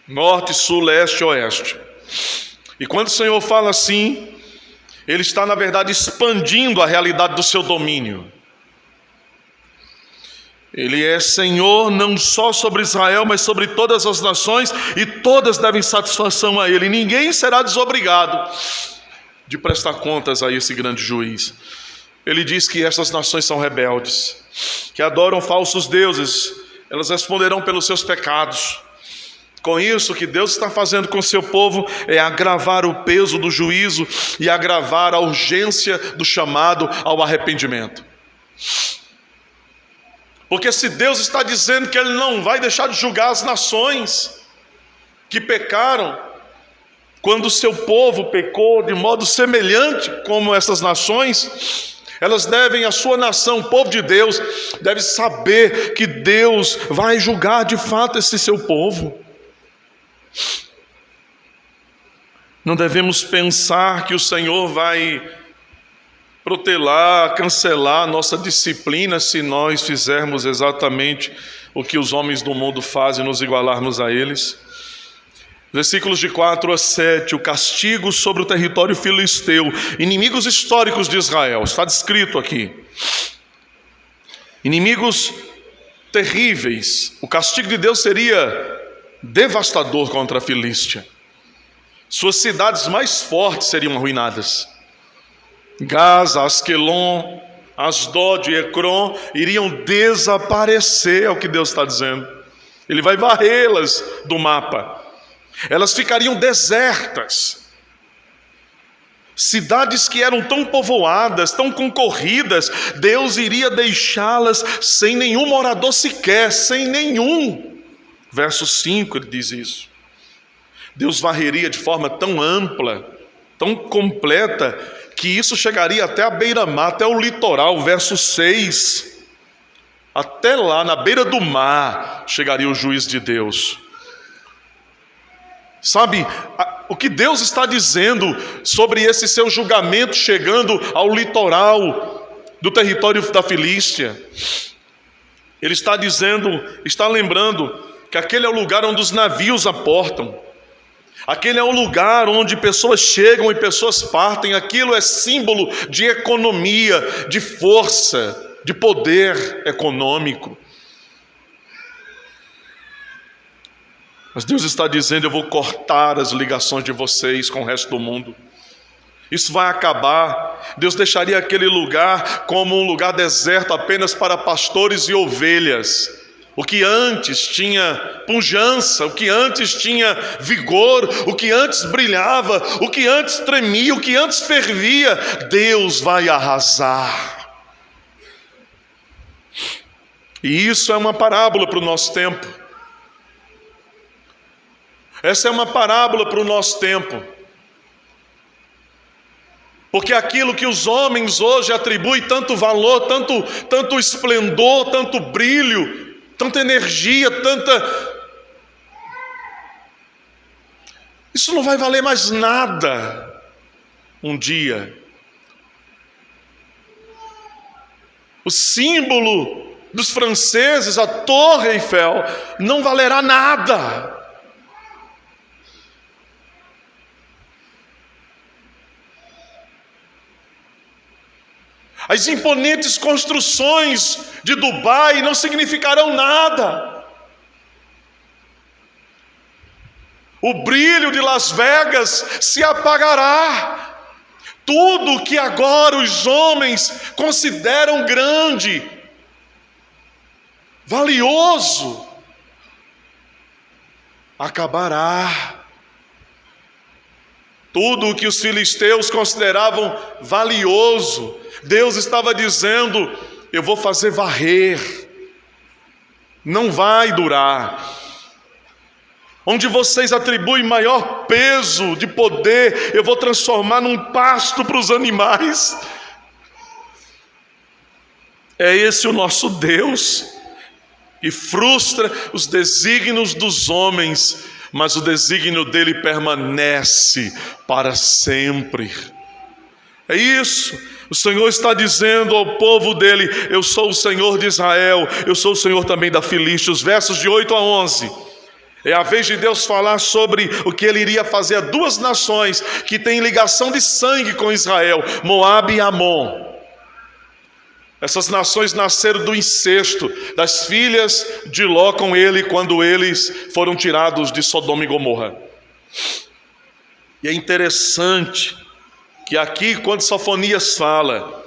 A: norte, sul, leste e oeste. E quando o Senhor fala assim, Ele está na verdade expandindo a realidade do seu domínio. Ele é Senhor não só sobre Israel, mas sobre todas as nações, e todas devem satisfação a Ele. Ninguém será desobrigado de prestar contas a esse grande juiz. Ele diz que essas nações são rebeldes, que adoram falsos deuses. Elas responderão pelos seus pecados. Com isso, o que Deus está fazendo com o seu povo é agravar o peso do juízo e agravar a urgência do chamado ao arrependimento. Porque se Deus está dizendo que Ele não vai deixar de julgar as nações que pecaram, quando o seu povo pecou de modo semelhante como essas nações, elas devem, a sua nação, o povo de Deus, deve saber que Deus vai julgar de fato esse seu povo. Não devemos pensar que o Senhor vai protelar, cancelar a nossa disciplina se nós fizermos exatamente o que os homens do mundo fazem, nos igualarmos a eles. Versículos de 4 a 7, o castigo sobre o território filisteu, inimigos históricos de Israel, está descrito aqui. Inimigos terríveis. O castigo de Deus seria devastador contra a Filístia. Suas cidades mais fortes seriam arruinadas. Gaza, Asquelon, Asdod e Ecrom iriam desaparecer, é o que Deus está dizendo. Ele vai varrê-las do mapa. Elas ficariam desertas. Cidades que eram tão povoadas, tão concorridas, Deus iria deixá-las sem nenhum morador sequer, sem nenhum. Verso 5 ele diz isso. Deus varreria de forma tão ampla, tão completa, que isso chegaria até a beira-mar, até o litoral. Verso 6, até lá na beira do mar chegaria o juiz de Deus. Sabe, o que Deus está dizendo sobre esse seu julgamento chegando ao litoral do território da Filístia? Ele está dizendo, está lembrando que aquele é o lugar onde os navios aportam. Aquele é o lugar onde pessoas chegam e pessoas partem. Aquilo é símbolo de economia, de força, de poder econômico. Mas Deus está dizendo: eu vou cortar as ligações de vocês com o resto do mundo. Isso vai acabar. Deus deixaria aquele lugar como um lugar deserto apenas para pastores e ovelhas. O que antes tinha pujança, o que antes tinha vigor, o que antes brilhava, o que antes tremia, o que antes fervia, Deus vai arrasar. E isso é uma parábola para o nosso tempo. Essa é uma parábola para o nosso tempo. Porque aquilo que os homens hoje atribuem tanto valor, tanto esplendor, tanto brilho, tanta energia, isso não vai valer mais nada um dia. O símbolo dos franceses, a Torre Eiffel, não valerá nada. As imponentes construções de Dubai não significarão nada. O brilho de Las Vegas se apagará. Tudo que agora os homens consideram grande, valioso, acabará. Tudo o que os filisteus consideravam valioso, Deus estava dizendo: eu vou fazer varrer, não vai durar. Onde vocês atribuem maior peso de poder, eu vou transformar num pasto para os animais. É esse o nosso Deus, que frustra os desígnios dos homens, mas o desígnio dele permanece para sempre. É isso. O Senhor está dizendo ao povo dele: eu sou o Senhor de Israel, eu sou o Senhor também da Filístia. Os versos de 8 a 11. É a vez de Deus falar sobre o que ele iria fazer a duas nações que têm ligação de sangue com Israel, Moabe e Amon. Essas nações nasceram do incesto das filhas de Ló com ele, quando eles foram tirados de Sodoma e Gomorra. E é interessante que aqui, quando Sofonias fala,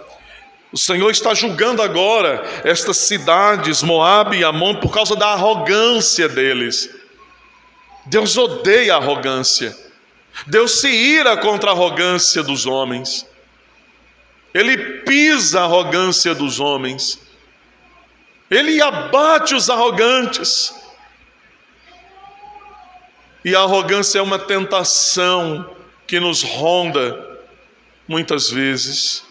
A: o Senhor está julgando agora estas cidades, Moabe e Amon, por causa da arrogância deles. Deus odeia a arrogância. Deus se ira contra a arrogância dos homens. Ele pisa a arrogância dos homens. Ele abate os arrogantes. E a arrogância é uma tentação que nos ronda muitas vezes.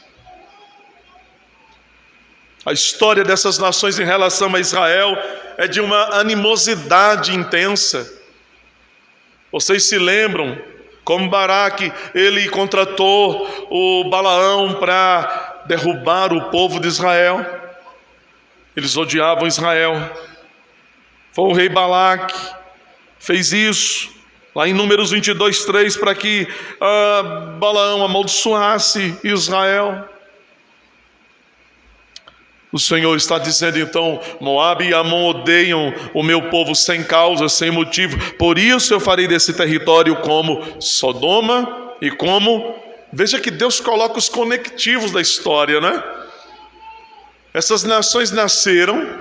A: A história dessas nações em relação a Israel é de uma animosidade intensa. Vocês se lembram como Baraque, ele contratou o Balaão para derrubar o povo de Israel. Eles odiavam Israel. Foi o rei Balaque, fez isso, lá em Números 22, 3, para que Balaão amaldiçoasse Israel. O Senhor está dizendo então: Moabe e Amon odeiam o meu povo sem causa, sem motivo. Por isso eu farei desse território como Sodoma e como... Veja que Deus coloca os conectivos da história, né? Essas nações nasceram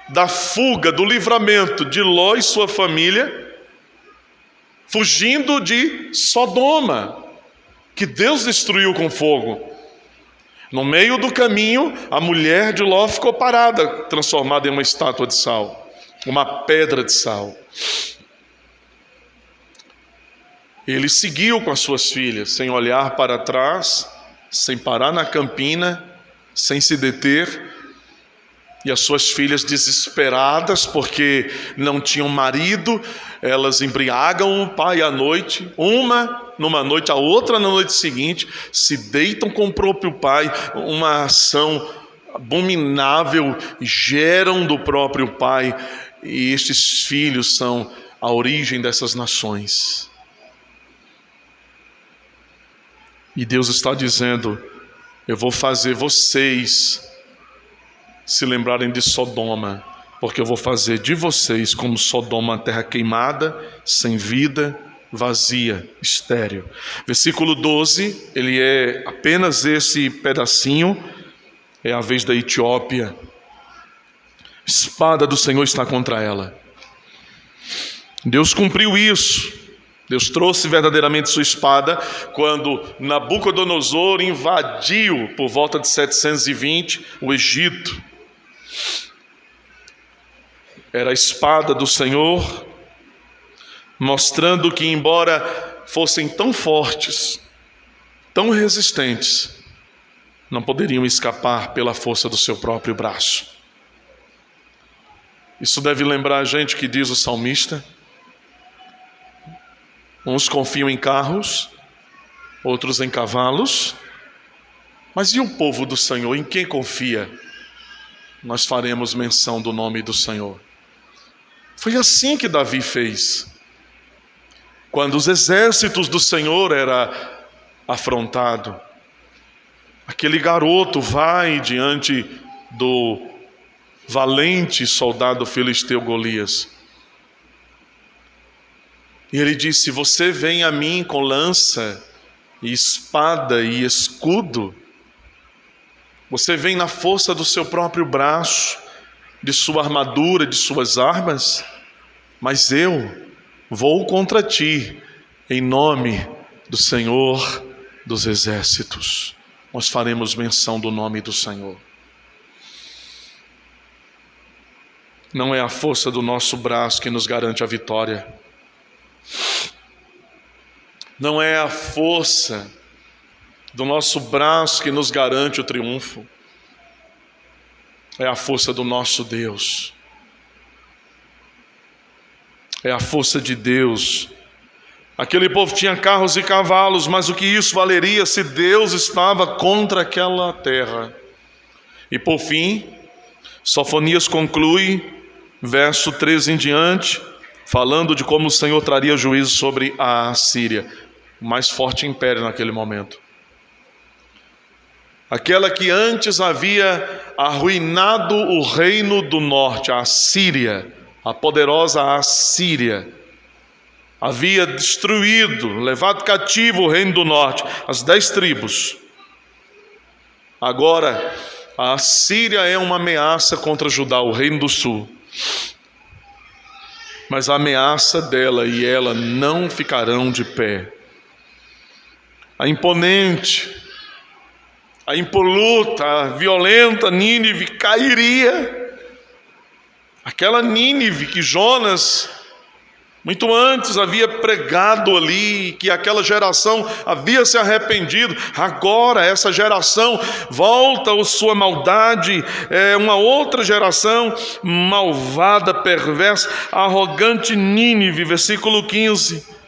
A: da fuga, do livramento de Ló e sua família, fugindo de Sodoma, que Deus destruiu com fogo. No meio do caminho, a mulher de Ló ficou parada, transformada em uma estátua de sal, uma pedra de sal. Ele seguiu com as suas filhas, sem olhar para trás, sem parar na campina, sem se deter. E as suas filhas, desesperadas porque não tinham marido, elas embriagam o pai à noite, uma numa noite, a outra na noite seguinte, se deitam com o próprio pai, uma ação abominável, geram do próprio pai, e estes filhos são a origem dessas nações. E Deus está dizendo: eu vou fazer vocês se lembrarem de Sodoma, porque eu vou fazer de vocês como Sodoma, terra queimada, sem vida, vazia, estéril. Versículo 12, ele é apenas esse pedacinho, é a vez da Etiópia. Espada do Senhor está contra ela. Deus cumpriu isso. Deus trouxe verdadeiramente sua espada quando Nabucodonosor invadiu, por volta de 720, o Egito. Era a espada do Senhor, mostrando que, embora fossem tão fortes, tão resistentes, não poderiam escapar pela força do seu próprio braço. Isso deve lembrar a gente que diz o salmista: uns confiam em carros, outros em cavalos, mas e o povo do Senhor, em quem confia? Nós faremos menção do nome do Senhor. Foi assim que Davi fez. Quando os exércitos do Senhor eram afrontados, aquele garoto vai diante do valente soldado filisteu Golias. E ele disse: se você vem a mim com lança e espada e escudo, você vem na força do seu próprio braço, de sua armadura, de suas armas, mas eu vou contra ti, em nome do Senhor dos Exércitos. Nós faremos menção do nome do Senhor. Não é a força do nosso braço que nos garante a vitória. Não é a força do nosso braço que nos garante o triunfo. É a força do nosso Deus. É a força de Deus. Aquele povo tinha carros e cavalos, mas o que isso valeria se Deus estava contra aquela terra? E por fim, Sofonias conclui, verso 13 em diante, falando de como o Senhor traria juízo sobre a Assíria, o mais forte império naquele momento. Aquela que antes havia arruinado o reino do norte, a Assíria, a poderosa Assíria, havia destruído, levado cativo o reino do norte, as 10 tribos. Agora, a Assíria é uma ameaça contra Judá, o reino do sul. Mas a ameaça dela e ela não ficarão de pé. A imponente, a impoluta, a violenta Nínive cairia. Aquela Nínive que Jonas, muito antes, havia pregado ali, que aquela geração havia se arrependido. Agora essa geração volta à sua maldade, é uma outra geração malvada, perversa, arrogante Nínive, versículo 15.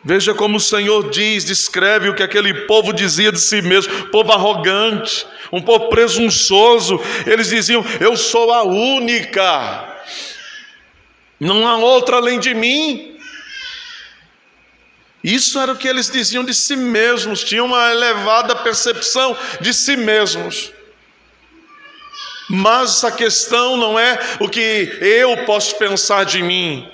A: Veja como o Senhor descreve o que aquele povo dizia de si mesmo, povo arrogante, um povo presunçoso. Eles diziam: eu sou a única, não há outra além de mim. Isso era o que eles diziam de si mesmos, tinham uma elevada percepção de si mesmos. Mas a questão não é o que eu posso pensar de mim.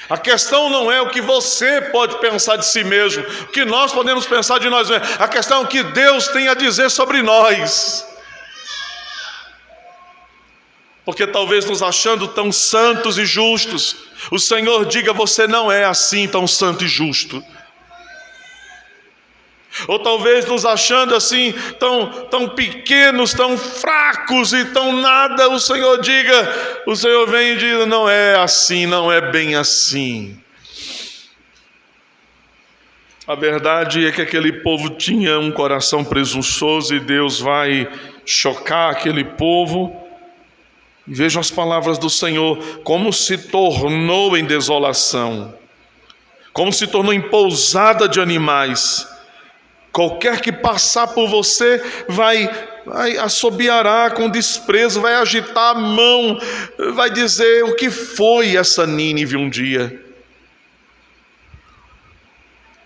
A: A questão não é o que você pode pensar de si mesmo, o que nós podemos pensar de nós mesmos. A questão é o que Deus tem a dizer sobre nós. Porque talvez nos achando tão santos e justos, o Senhor diga: você não é assim tão santo e justo. Ou talvez nos achando assim tão pequenos, tão fracos e tão nada, o Senhor vem e diz: não é assim, não é bem assim. A verdade é que aquele povo tinha um coração presunçoso e Deus vai chocar aquele povo. Vejam as palavras do Senhor, como se tornou em desolação, como se tornou em pousada de animais. Qualquer que passar por você vai assobiará com desprezo, vai agitar a mão, vai dizer: o que foi essa Nínive um dia?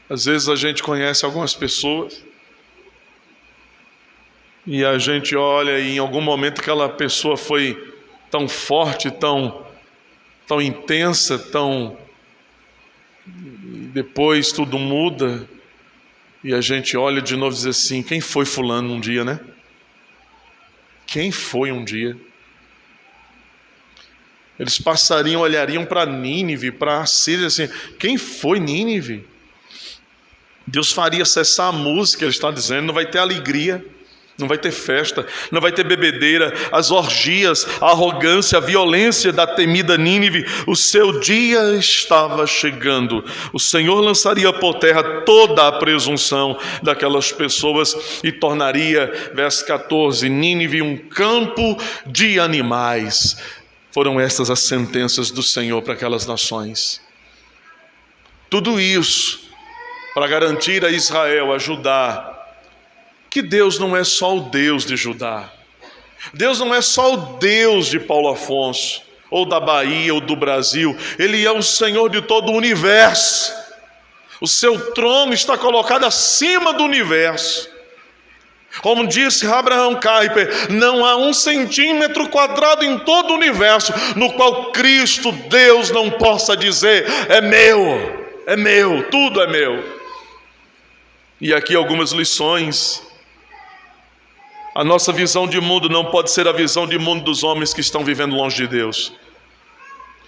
A: Às vezes a gente conhece algumas pessoas e a gente olha e em algum momento aquela pessoa foi tão forte, tão intensa, depois tudo muda. E a gente olha de novo e diz assim: quem foi fulano um dia, né? Quem foi um dia? Eles passariam, olhariam para Nínive, para a Síria, assim: quem foi Nínive? Deus faria cessar a música, ele está dizendo, não vai ter alegria. Não vai ter festa, não vai ter bebedeira, as orgias, a arrogância, a violência da temida Nínive. O seu dia estava chegando. O Senhor lançaria por terra toda a presunção daquelas pessoas e tornaria, verso 14, Nínive um campo de animais. Foram estas as sentenças do Senhor para aquelas nações. Tudo isso para garantir a Israel, a Judá, que Deus não é só o Deus de Judá. Deus não é só o Deus de Paulo Afonso, ou da Bahia, ou do Brasil. Ele é o Senhor de todo o universo. O seu trono está colocado acima do universo. Como disse Abraham Kuyper, não há 1 centímetro quadrado em todo o universo no qual Cristo, Deus, não possa dizer: é meu, tudo é meu. E aqui algumas lições. A nossa visão de mundo não pode ser a visão de mundo dos homens que estão vivendo longe de Deus.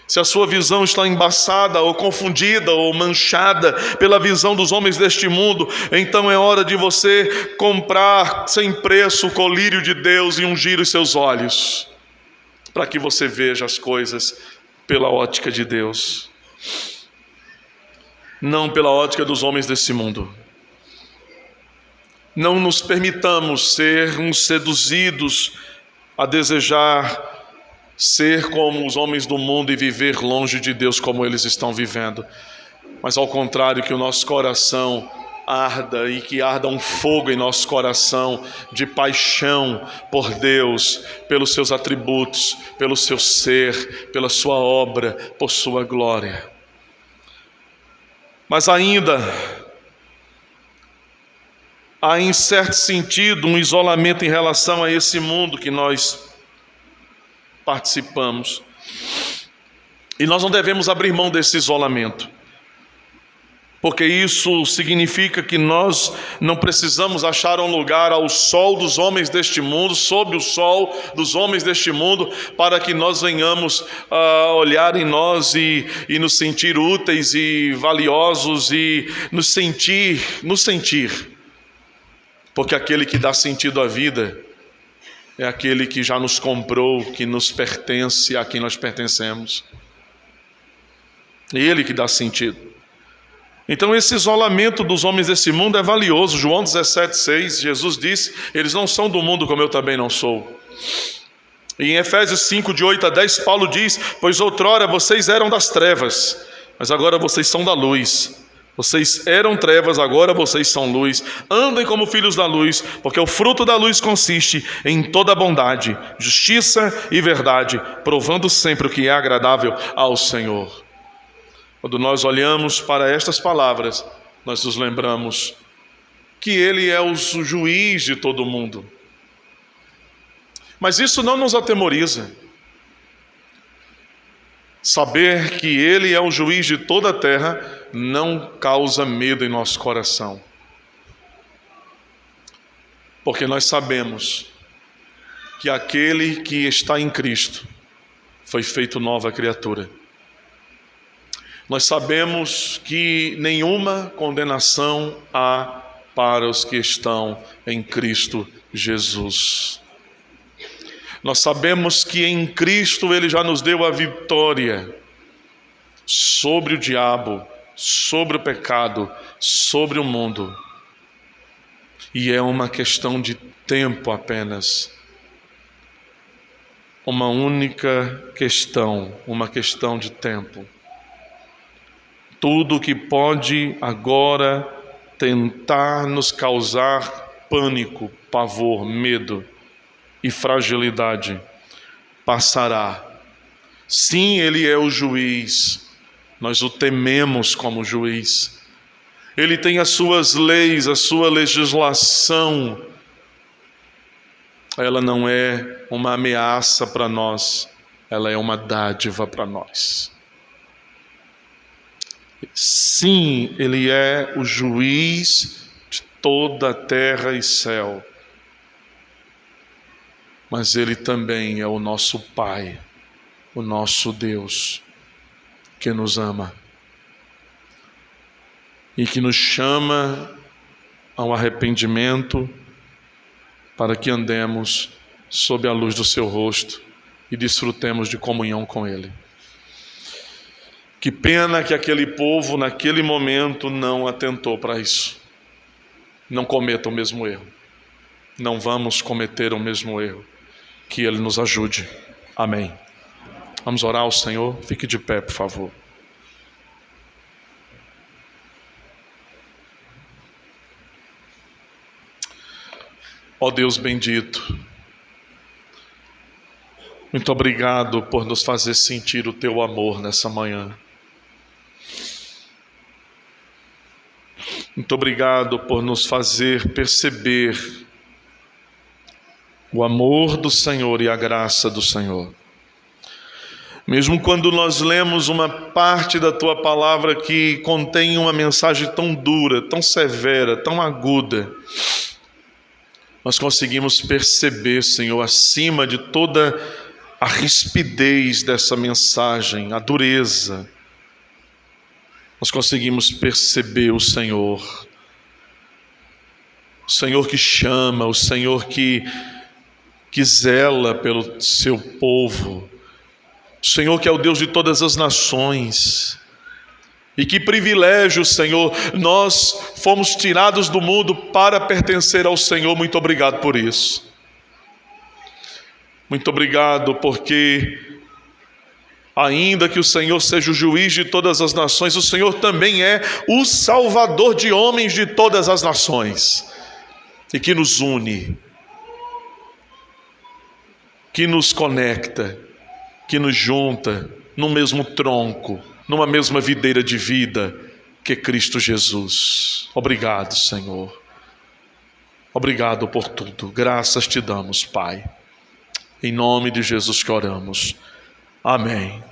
A: Se a sua visão está embaçada, ou confundida, ou manchada pela visão dos homens deste mundo, então é hora de você comprar sem preço o colírio de Deus e ungir os seus olhos, para que você veja as coisas pela ótica de Deus, não pela ótica dos homens desse mundo. Não nos permitamos sermos seduzidos a desejar ser como os homens do mundo e viver longe de Deus como eles estão vivendo. Mas ao contrário, que o nosso coração arda e que arda um fogo em nosso coração de paixão por Deus, pelos seus atributos, pelo seu ser, pela sua obra, por sua glória. Mas ainda há, em certo sentido, um isolamento em relação a esse mundo que nós participamos. E nós não devemos abrir mão desse isolamento, porque isso significa que nós não precisamos achar um lugar ao sol dos homens deste mundo, sob o sol dos homens deste mundo, para que nós venhamos a olhar em nós e nos sentir úteis e valiosos e nos sentir. Porque aquele que dá sentido à vida é aquele que já nos comprou, que nos pertence, a quem nós pertencemos. É Ele que dá sentido. Então esse isolamento dos homens desse mundo é valioso. João 17,6, Jesus disse: eles não são do mundo como eu também não sou. E em Efésios 5, de 8 a 10, Paulo diz: pois outrora vocês eram das trevas, mas agora vocês são da luz. Vocês eram trevas, agora vocês são luz. Andem como filhos da luz, porque o fruto da luz consiste em toda bondade, justiça e verdade, provando sempre o que é agradável ao Senhor. Quando nós olhamos para estas palavras, nós nos lembramos que Ele é o juiz de todo o mundo. Mas isso não nos atemoriza. Saber que Ele é o juiz de toda a terra não causa medo em nosso coração, porque nós sabemos que aquele que está em Cristo foi feito nova criatura. Nós sabemos que nenhuma condenação há para os que estão em Cristo Jesus. Nós sabemos que em Cristo Ele já nos deu a vitória sobre o diabo, sobre o pecado, sobre o mundo. E é uma questão de tempo apenas. Uma única questão, uma questão de tempo. Tudo que pode agora tentar nos causar pânico, pavor, medo e fragilidade passará. Sim, Ele é o juiz, nós o tememos como juiz. Ele tem as suas leis, a sua legislação. Ela não é uma ameaça para nós, ela é uma dádiva para nós. Sim, Ele é o juiz de toda a terra e céu, mas Ele também é o nosso Pai, o nosso Deus, que nos ama e que nos chama ao arrependimento para que andemos sob a luz do seu rosto e desfrutemos de comunhão com Ele. Que pena que aquele povo, naquele momento, não atentou para isso. Não cometa o mesmo erro. Não vamos cometer o mesmo erro. Que Ele nos ajude. Amém. Vamos orar ao Senhor. Fique de pé, por favor. Ó Deus bendito, muito obrigado por nos fazer sentir o Teu amor nessa manhã. Muito obrigado por nos fazer perceber o amor do Senhor e a graça do Senhor. Mesmo quando nós lemos uma parte da Tua palavra que contém uma mensagem tão dura, tão severa, tão aguda, nós conseguimos perceber, Senhor, acima de toda a rispidez dessa mensagem, a dureza, nós conseguimos perceber o Senhor que chama, o Senhor que zela pelo seu povo, o Senhor que é o Deus de todas as nações. E que privilégio, Senhor, nós fomos tirados do mundo para pertencer ao Senhor. Muito obrigado por isso. Muito obrigado porque, ainda que o Senhor seja o juiz de todas as nações, o Senhor também é o salvador de homens de todas as nações. E que nos une, que nos conecta, que nos junta no mesmo tronco, numa mesma videira de vida, que é Cristo Jesus. Obrigado, Senhor. Obrigado por tudo. Graças te damos, Pai. Em nome de Jesus que oramos. Amém.